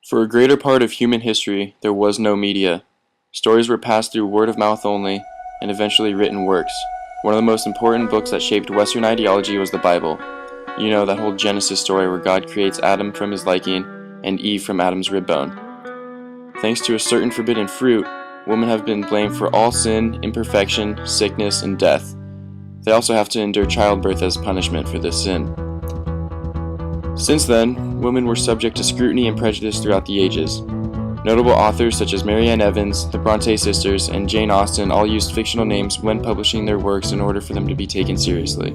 For a greater part of human history, there was no media. Stories were passed through word of mouth only, and eventually written works. One of the most important books that shaped Western ideology was the Bible. You know, that whole Genesis story where God creates Adam from his liking and Eve from Adam's rib bone. Thanks to a certain forbidden fruit, women have been blamed for all sin, imperfection, sickness, and death. They also have to endure childbirth as punishment for this sin. Since then, women were subject to scrutiny and prejudice throughout the ages. Notable authors such as Mary Ann Evans, the Bronte sisters, and Jane Austen all used fictional names when publishing their works in order for them to be taken seriously.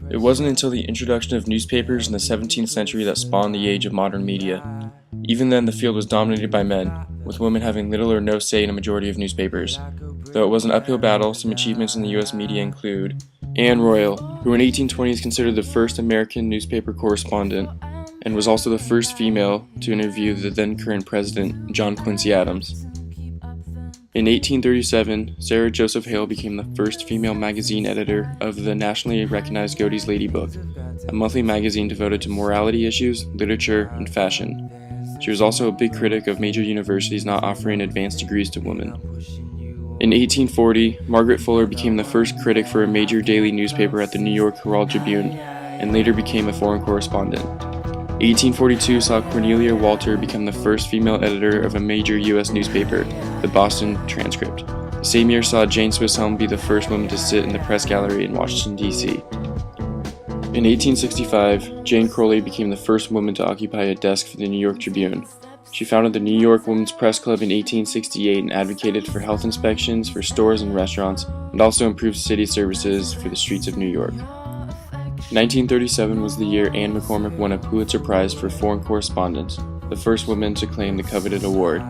It wasn't until the introduction of newspapers in the 17th century that spawned the age of modern media. Even then, the field was dominated by men, with women having little or no say in a majority of newspapers. Though it was an uphill battle, some achievements in the U.S. media include Anne Royal, who in 1820 is considered the first American newspaper correspondent, and was also the first female to interview the then current president, John Quincy Adams. In 1837, Sarah Joseph Hale became the first female magazine editor of the nationally recognized Godey's Lady Book, a monthly magazine devoted to morality issues, literature, and fashion. She was also a big critic of major universities not offering advanced degrees to women. In 1840, Margaret Fuller became the first critic for a major daily newspaper at the New York Herald Tribune, and later became a foreign correspondent. 1842 saw Cornelia Walter become the first female editor of a major U.S. newspaper, the Boston Transcript. The same year saw Jane Swisshelm be the first woman to sit in the press gallery in Washington, D.C. In 1865, Jane Crowley became the first woman to occupy a desk for the New York Tribune. She founded the New York Women's Press Club in 1868 and advocated for health inspections for stores and restaurants, and also improved city services for the streets of New York. 1937 was the year Anne McCormick won a Pulitzer Prize for Foreign Correspondence, the first woman to claim the coveted award.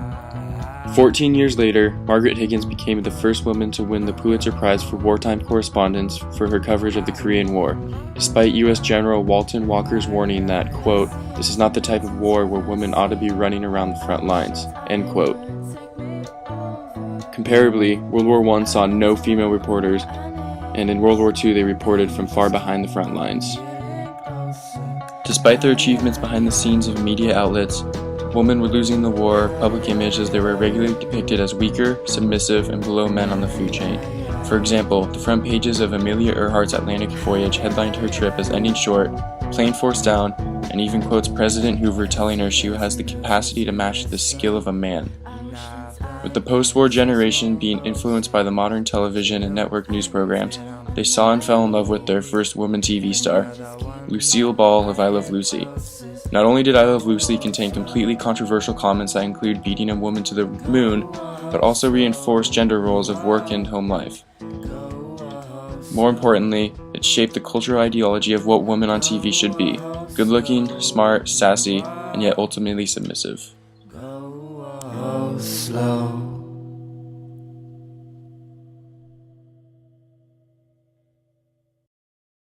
14 years later, Margaret Higgins became the first woman to win the Pulitzer Prize for wartime correspondence for her coverage of the Korean War, despite U.S. General Walton Walker's warning that, quote, "This is not the type of war where women ought to be running around the front lines," end quote. Comparably, World War I saw no female reporters, and in World War II they reported from far behind the front lines. Despite their achievements behind the scenes of media outlets, women were losing the war public image as they were regularly depicted as weaker, submissive, and below men on the food chain. For example, the front pages of Amelia Earhart's Atlantic voyage headlined her trip as ending short, plane force down, and even quotes President Hoover telling her she has the capacity to match the skill of a man. With the post-war generation being influenced by the modern television and network news programs, they saw and fell in love with their first woman TV star, Lucille Ball of I Love Lucy. Not only did I Love Lucy contain completely controversial comments that include beating a woman to the moon, but also reinforced gender roles of work and home life. More importantly, it shaped the cultural ideology of what women on TV should be: good-looking, smart, sassy, and yet ultimately submissive. Go slow.